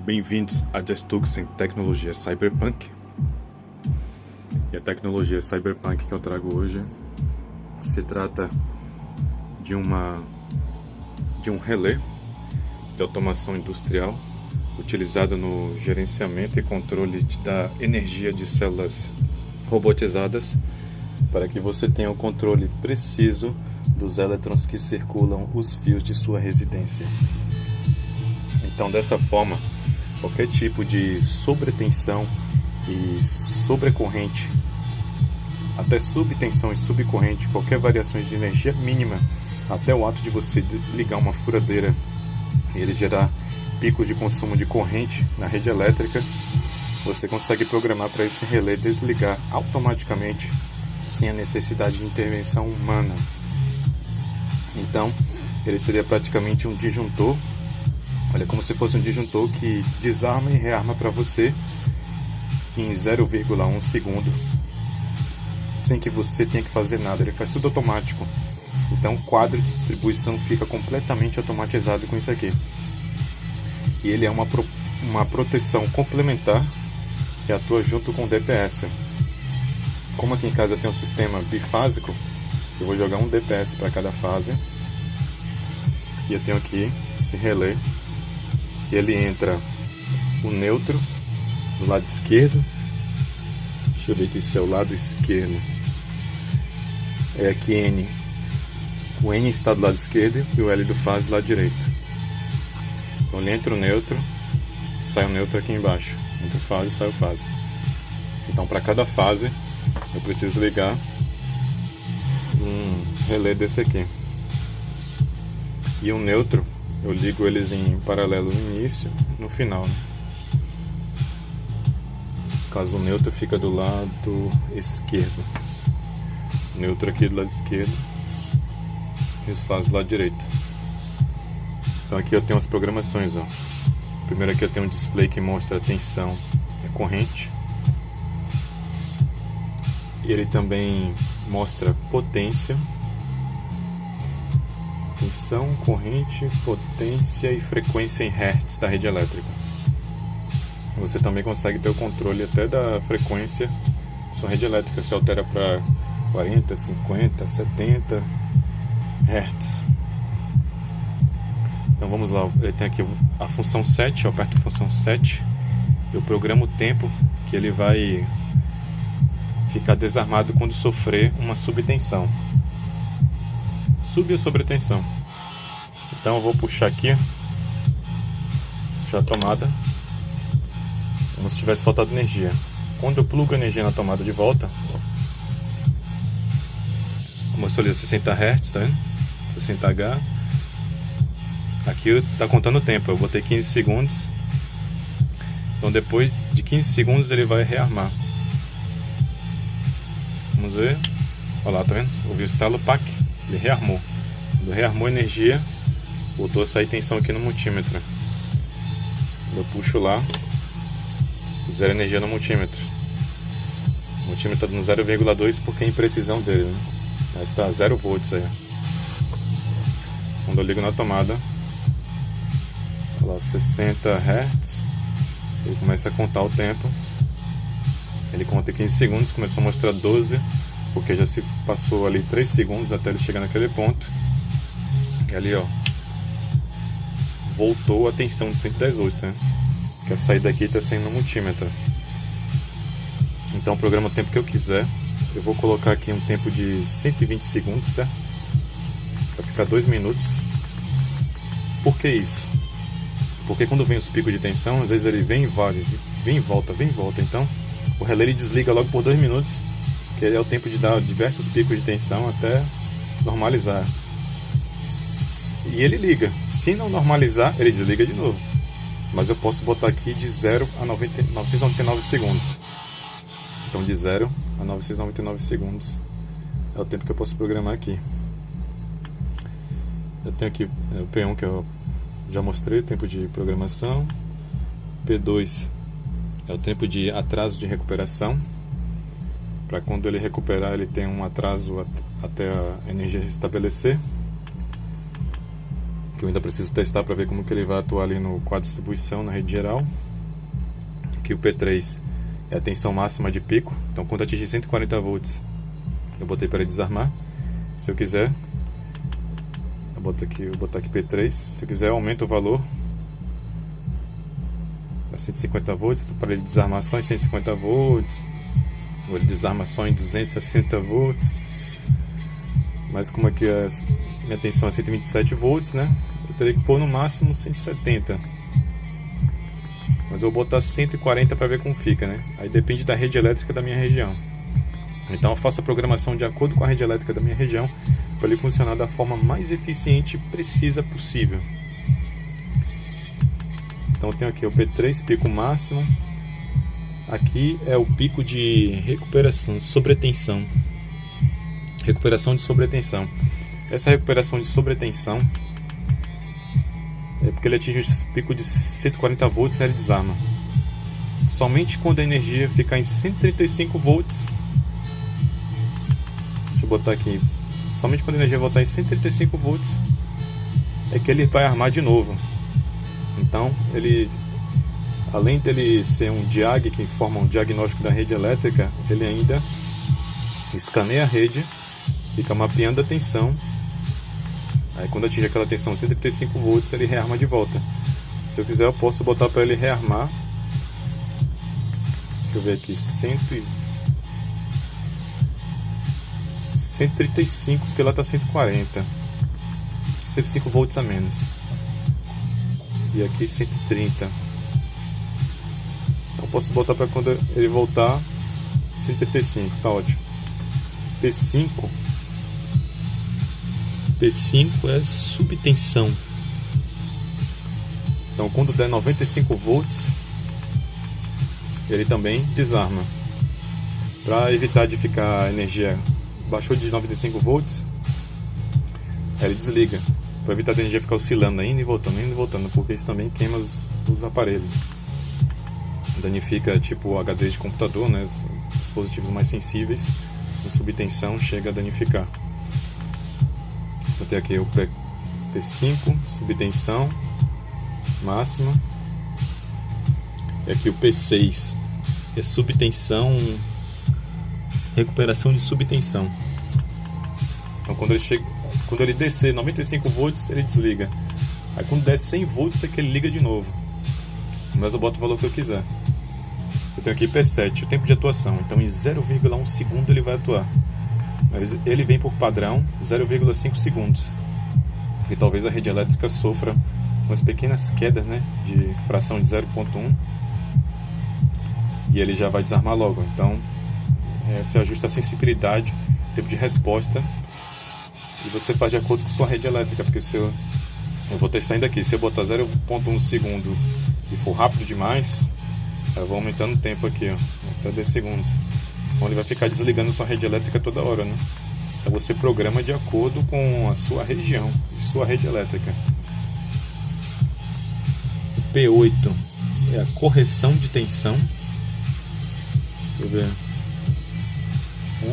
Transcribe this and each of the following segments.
Bem-vindos a Justux em tecnologia Cyberpunk. E a tecnologia Cyberpunk que eu trago hoje se trata de um relé de automação industrial utilizado no gerenciamento e controle da energia de células robotizadas para que você tenha o controle preciso dos elétrons que circulam os fios de sua residência. Então, dessa forma, qualquer tipo de sobretensão e sobrecorrente, até subtensão e subcorrente, qualquer variação de energia mínima, até o ato de você ligar uma furadeira e ele gerar picos de consumo de corrente na rede elétrica, você consegue programar para esse relé desligar automaticamente, sem a necessidade de intervenção humana. Então, ele seria praticamente um disjuntor. Olha, como se fosse um disjuntor que desarma e rearma para você em 0,1 segundo, sem que você tenha que fazer nada. Ele faz tudo automático. Então, o quadro de distribuição fica completamente automatizado com isso aqui. E ele é uma proteção complementar que atua junto com o DPS. Como aqui em casa eu tenho um sistema bifásico, eu vou jogar um DPS para cada fase. E eu tenho aqui esse relé. E ele entra o neutro do lado esquerdo. Deixa eu ver aqui se é o lado esquerdo. É aqui N. O N está do lado esquerdo e o L do fase do lado direito. Então ele entra o neutro, sai o neutro aqui embaixo. Entra o fase, sai o fase. Então para cada fase eu preciso ligar um relé desse aqui. E o neutro, eu ligo eles em paralelo no início e no final, né? Caso o neutro fica do lado esquerdo. O neutro aqui do lado esquerdo e os fases do lado direito. Então aqui eu tenho as programações, ó. Primeiro aqui eu tenho um display que mostra a tensão e corrente. Ele também mostra potência. Tensão, corrente, potência e frequência em Hertz da rede elétrica. Você também consegue ter o controle até da frequência da sua rede elétrica. Se altera para 40, 50, 70 Hertz. Então vamos lá, ele tem aqui a função set, eu aperto a função set, eu programo o tempo que ele vai ficar desarmado quando sofrer uma subtensão. Sub ou sobretensão. Então eu vou puxar aqui, puxar a tomada, como se tivesse faltado energia. Quando eu plugo a energia na tomada de volta, mostrou ali 60 Hz, tá vendo? 60H. Aqui está contando o tempo, eu botei 15 segundos. Então depois de 15 segundos ele vai rearmar. Vamos ver. Olha lá, tá vendo? Ouvi o estalo, pack. Ele rearmou. Quando rearmou a energia, voltou a sair tensão aqui no multímetro. Quando eu puxo lá, zero energia no multímetro. O multímetro está dando 0,2 porque é a imprecisão dele, né? Mas está 0 volts aí. Quando eu ligo na tomada, olha lá, 60 Hz, ele começa a contar o tempo. Ele conta 15 segundos, começou a mostrar 12, porque já se passou ali 3 segundos até ele chegar naquele ponto. E ali, ó, voltou a tensão de 110 volts, né? Que a saída aqui está sendo no multímetro. Então, programa o tempo que eu quiser. Eu vou colocar aqui um tempo de 120 segundos, certo? Vai ficar 2 minutos. Por que isso? Porque quando vem os picos de tensão, às vezes ele vem e vai, vem e volta, vem e volta. Então, o relé ele desliga logo por 2 minutos, que é o tempo de dar diversos picos de tensão até normalizar. E ele liga. Se não normalizar, ele desliga de novo. Mas eu posso botar aqui de 0 a 999 segundos. Então de 0 a 999 segundos é o tempo que eu posso programar aqui. Eu tenho aqui o P1 que eu já mostrei, o tempo de programação. P2 é o tempo de atraso de recuperação. Para quando ele recuperar, ele tem um atraso até a energia restabelecer. que eu ainda preciso testar para ver como que ele vai atuar ali no quadro de distribuição, na rede geral. Aqui o P3 é a tensão máxima de pico, então quando atingir 140 volts eu botei para ele desarmar. Se eu quiser, eu vou botar aqui P3, se eu quiser eu aumento o valor a 150 volts, para ele desarmar só em 150 volts, ou ele desarma só em 260 volts, mas como aqui a minha tensão é 127 volts, né, eu teria que pôr no máximo 170, mas eu vou botar 140 para ver como fica, né, aí depende da rede elétrica da minha região. Então eu faço a programação de acordo com a rede elétrica da minha região, para ele funcionar da forma mais eficiente e precisa possível. Então eu tenho aqui o P3, pico máximo. Aqui é o pico de recuperação, sobretensão. Recuperação de sobretensão. Essa recuperação de sobretensão é porque ele atinge o pico de 140 volts e ele desarma. Somente quando a energia ficar em 135 volts, deixa eu botar aqui, somente quando a energia voltar em 135 volts é que ele vai armar de novo. Então ele, além dele ser um diag, que forma um diagnóstico da rede elétrica, ele ainda escaneia a rede, fica mapeando a tensão. Aí quando atinge aquela tensão 135 volts ele rearma de volta. Se eu quiser eu posso botar para ele rearmar, deixa eu ver aqui, 135, porque lá está 140, 105 volts a menos, e aqui 130. Então posso botar para quando ele voltar 135, tá ótimo. P5 é subtensão. Então quando der 95 volts ele também desarma. Para evitar de ficar a energia baixou de 95 volts, ele desliga, para evitar a energia ficar oscilando, indo e voltando, porque isso também queima os aparelhos, danifica tipo o HD de computador, né, os dispositivos mais sensíveis, a subtensão chega a danificar. Vou ter aqui o P5, subtensão máxima, e aqui o P6 é subtensão, recuperação de subtensão. Então quando ele descer 95 volts ele desliga, aí quando der 100 volts é que ele liga de novo, mas eu boto o valor que eu quiser. Eu tenho aqui P7, o tempo de atuação, então em 0,1 segundo ele vai atuar, mas ele vem por padrão 0,5 segundos, porque talvez a rede elétrica sofra umas pequenas quedas, né, de fração de 0,1, e ele já vai desarmar logo. Então você ajusta a sensibilidade, tempo de resposta, e você faz de acordo com sua rede elétrica, porque se eu vou testar ainda aqui, se eu botar 0,1 segundo e for rápido demais, eu vou aumentando o tempo aqui, ó, até 10 segundos, senão ele vai ficar desligando sua rede elétrica toda hora, né? Então você programa de acordo com a sua região, sua rede elétrica. O P8 é a correção de tensão. Deixa eu ver,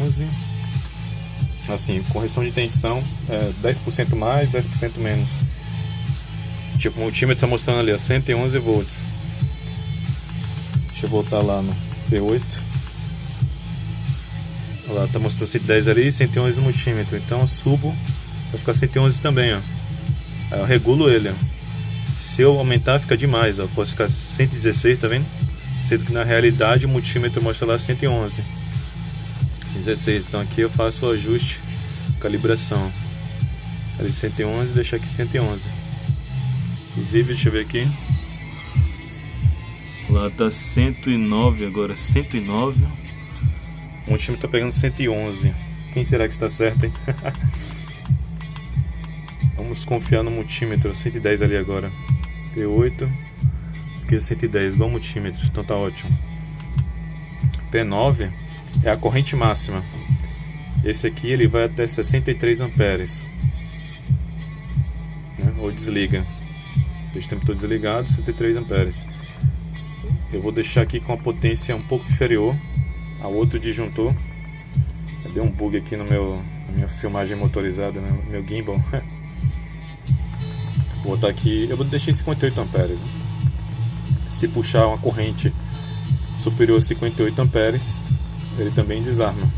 11, assim, correção de tensão é 10% mais, 10% menos. Tipo, o multímetro está mostrando ali, 111 volts. Deixa eu voltar lá no P8. Olha lá, está mostrando 110 ali, 111 no multímetro. Então eu subo, vai ficar 111 também, ó. Aí eu regulo ele, ó. Se eu aumentar fica demais, ó. Pode ficar 116, tá vendo? Sendo que na realidade o multímetro mostra lá 111. 16, então aqui eu faço o ajuste, calibração, ali 111, deixar aqui 111. Inclusive, deixa eu ver aqui, lá tá 109 agora, 109, o multímetro tá pegando 111, quem será que está certo, hein? Vamos confiar no multímetro, 110 ali agora, P8, porque 110, igual multímetro, então tá ótimo. P9 é a corrente máxima. Esse aqui ele vai até 63 amperes, né? Ou desliga, deixa o tempo todo desligado, 63 amperes. Eu vou deixar aqui com a potência um pouco inferior ao outro disjuntor. Deu um bug aqui na minha filmagem motorizada, né? Meu gimbal. Vou botar aqui, eu vou deixar em 58 amperes. Se puxar uma corrente superior a 58 amperes, ele também desarma.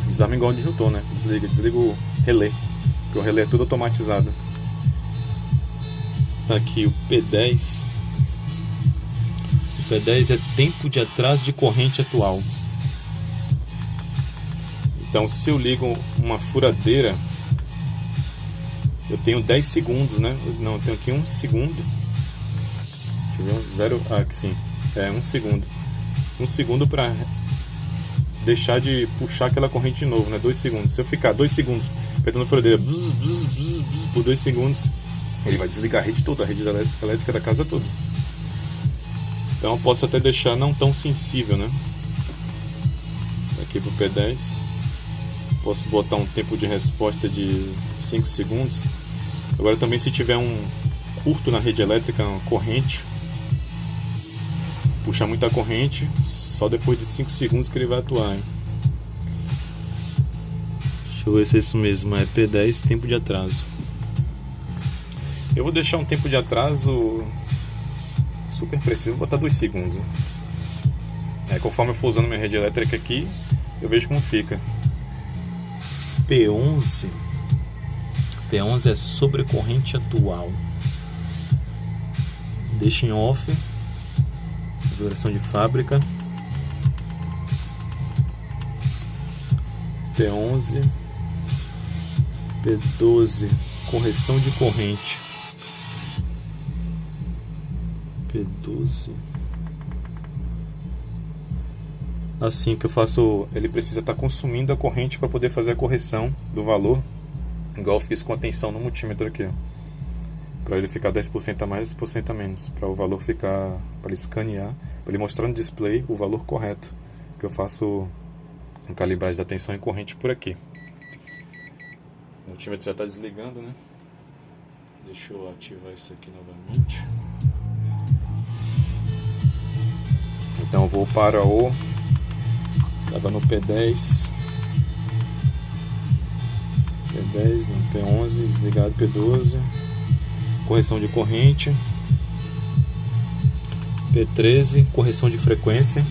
Desarma igual o disjuntor, né? Desliga o relé, porque o relé é tudo automatizado. Aqui o P10. O P10 é tempo de atraso de corrente atual. Então, se eu ligo uma furadeira, eu tenho 10 segundos, né? Não, eu tenho aqui 1 segundo. Deixa eu ver, zero, aqui sim. 1 segundo. 1 segundo para deixar de puxar aquela corrente de novo, né? 2 segundos. Se eu ficar 2 segundos apertando a furadeira por 2 segundos, ele vai desligar a rede toda, a rede elétrica da casa toda. Então eu posso até deixar não tão sensível, né? Aqui pro P10. Posso botar um tempo de resposta de 5 segundos. Agora também, se tiver um curto na rede elétrica, uma corrente, puxar muita corrente, só depois de 5 segundos que ele vai atuar, hein? Deixa eu ver se é isso mesmo, é P10, tempo de atraso. Eu vou deixar um tempo de atraso super preciso, vou botar 2 segundos. Conforme eu for usando minha rede elétrica aqui, eu vejo como fica. P11 é sobrecorrente atual. Deixa em off. Configuração de fábrica. P11. P12, correção de corrente. P12. Assim que eu faço, ele precisa estar consumindo a corrente para poder fazer a correção do valor, igual eu fiz com a tensão no multímetro aqui, para ele ficar 10% a mais, 10% a menos, para o valor ficar, para ele escanear, para ele mostrar no display o valor correto, que eu faço a calibragem da tensão e corrente por aqui. O multímetro já está desligando, né? Deixa eu ativar isso aqui novamente. Então eu vou para o... Estava no P10, no P11, desligado P12, correção de corrente, P13, correção de frequência.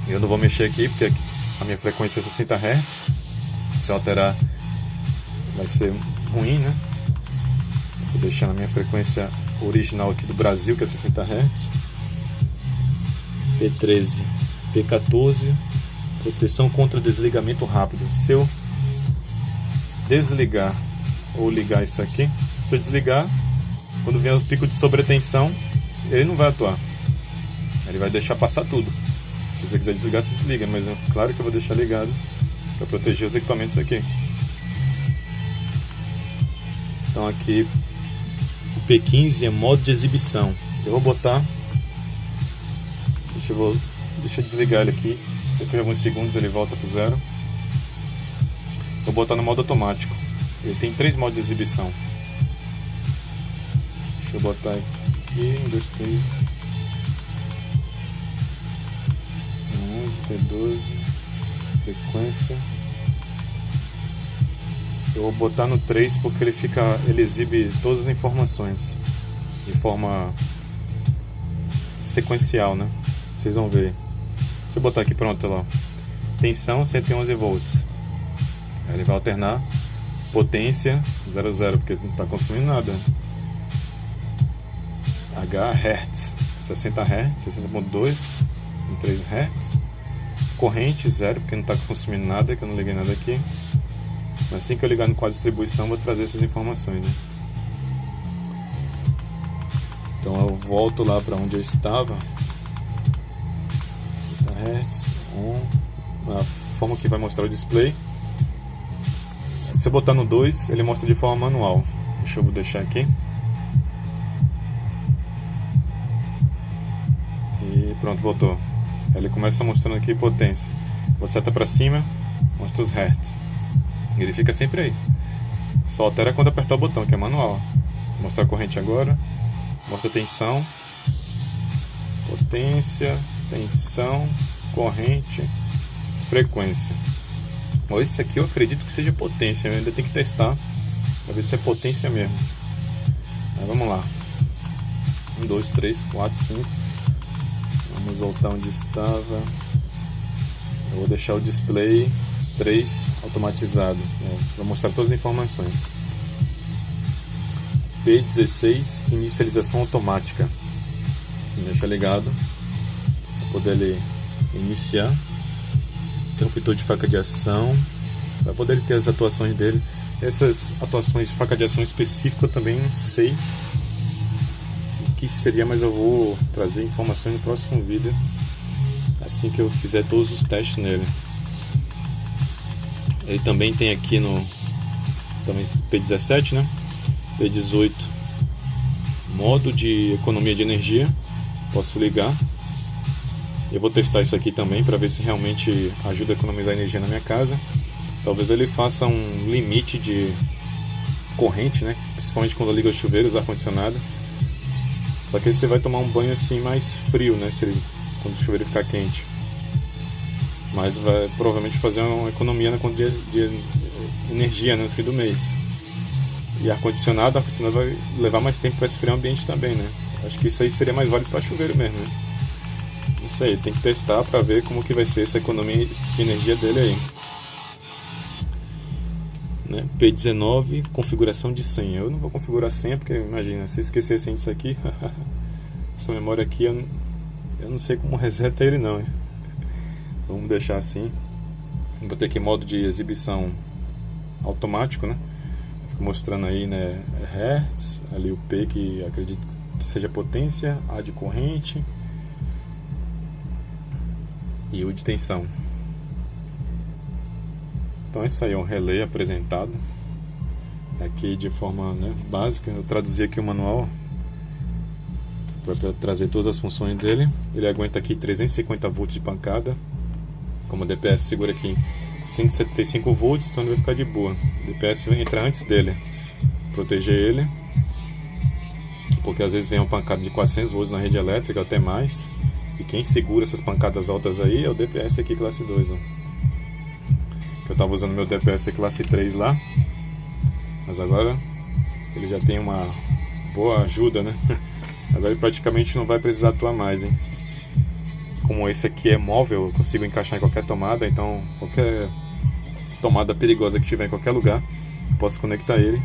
Eu não vou mexer aqui porque a minha frequência é 60 Hz, se eu alterar vai ser ruim, né? Vou deixar na minha frequência original aqui do Brasil, que é 60 Hz. P13, P14, proteção contra desligamento rápido. Se eu desligar ou ligar isso aqui, se eu desligar, quando vier o pico de sobretensão, ele não vai atuar. Ele vai deixar passar tudo. Se você quiser desligar, você desliga, mas claro que eu vou deixar ligado para proteger os equipamentos aqui. Então aqui o P15 é modo de exibição. Eu vou botar, deixa eu desligar ele aqui. Depois de alguns segundos ele volta para o zero. Vou botar no modo automático. Ele tem 3 modos de exibição. Deixa eu botar aqui, 1, 2, 3. P12, frequência. Eu vou botar no 3 porque ele exibe todas as informações de forma sequencial, né? Vocês vão ver. Deixa eu botar aqui, pronto, lá. Tensão 111 volts. Aí ele vai alternar. Potência 00, porque não está consumindo nada. H, Hertz 60 Hz, 60.2 em 3 Hz. Corrente 0, porque não está consumindo nada, que eu não liguei nada aqui. Mas assim que eu ligar no quadro de distribuição, vou trazer essas informações, né? Então eu volto lá para onde eu estava. Hz, a forma que vai mostrar o display. Se eu botar no 2, ele mostra de forma manual. Deixa eu deixar aqui. E pronto, voltou. Ele começa mostrando aqui potência. Vou setar para cima, mostra os hertz. Ele fica sempre aí. Só altera quando apertar o botão, que é manual. Vou mostrar a corrente agora. Mostra a tensão, potência, tensão, corrente, frequência. Olha, esse aqui eu acredito que seja potência. Eu ainda tenho que testar para ver se é potência mesmo. vamos lá. 1, 2, 3, 4, 5. Vamos voltar onde estava. Eu vou deixar o display 3 automatizado, para mostrar todas as informações. P16 inicialização automática. Deixa ligado para poder ele iniciar. Interruptor de faca de ação, para poder ele ter as atuações dele. Essas atuações de faca de ação específica eu também não sei o que seria, mas eu vou trazer informações no próximo vídeo, assim que eu fizer todos os testes nele. Ele também tem aqui no também P17, né? P18, modo de economia de energia, posso ligar. Eu vou testar isso aqui também para ver se realmente ajuda a economizar energia na minha casa. Talvez ele faça um limite de corrente, né? Principalmente quando liga o chuveiro, o ar-condicionado. Só que aí você vai tomar um banho assim mais frio, né? Quando o chuveiro ficar quente. Mas vai provavelmente fazer uma economia na conta de energia, né, no fim do mês. E ar-condicionado vai levar mais tempo para esfriar o ambiente também, né? Acho que isso aí seria mais válido para chuveiro mesmo, né? Isso aí, tem que testar para ver como que vai ser essa economia de energia dele aí. Né? P19, configuração de senha. Eu não vou configurar senha porque, imagina, se eu esquecer a senha disso aqui, essa memória aqui, eu não sei como reseta ele não. Vamos deixar assim. Vou ter aqui modo de exibição automático, né? Fico mostrando aí, né, Hertz, ali o P que acredito que seja potência, A de corrente e o de tensão. Então esse aí é um relé apresentado aqui de forma, né, básica. Eu traduzi aqui o manual para trazer todas as funções dele. Ele aguenta aqui 350 volts de pancada. Como o DPS segura aqui 175 volts, então ele vai ficar de boa. O DPS vai entrar antes dele, proteger ele, porque às vezes vem uma pancada de 400 volts na rede elétrica, até mais. E quem segura essas pancadas altas aí é o DPS aqui classe 2, ó. Eu estava usando meu DPS classe 3 lá, mas agora ele já tem uma boa ajuda, né? Agora ele praticamente não vai precisar atuar mais, hein? Como esse aqui é móvel, eu consigo encaixar em qualquer tomada, então qualquer tomada perigosa que tiver em qualquer lugar, eu posso conectar ele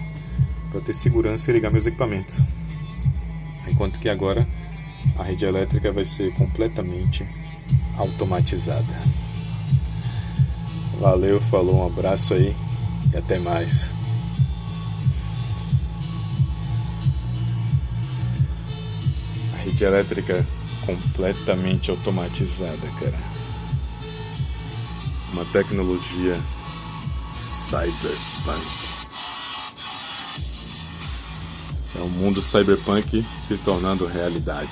para ter segurança e ligar meus equipamentos. Enquanto que agora a rede elétrica vai ser completamente automatizada. Valeu, falou, um abraço aí e até mais. A rede elétrica completamente automatizada, cara. Uma tecnologia cyberpunk. É o mundo cyberpunk se tornando realidade.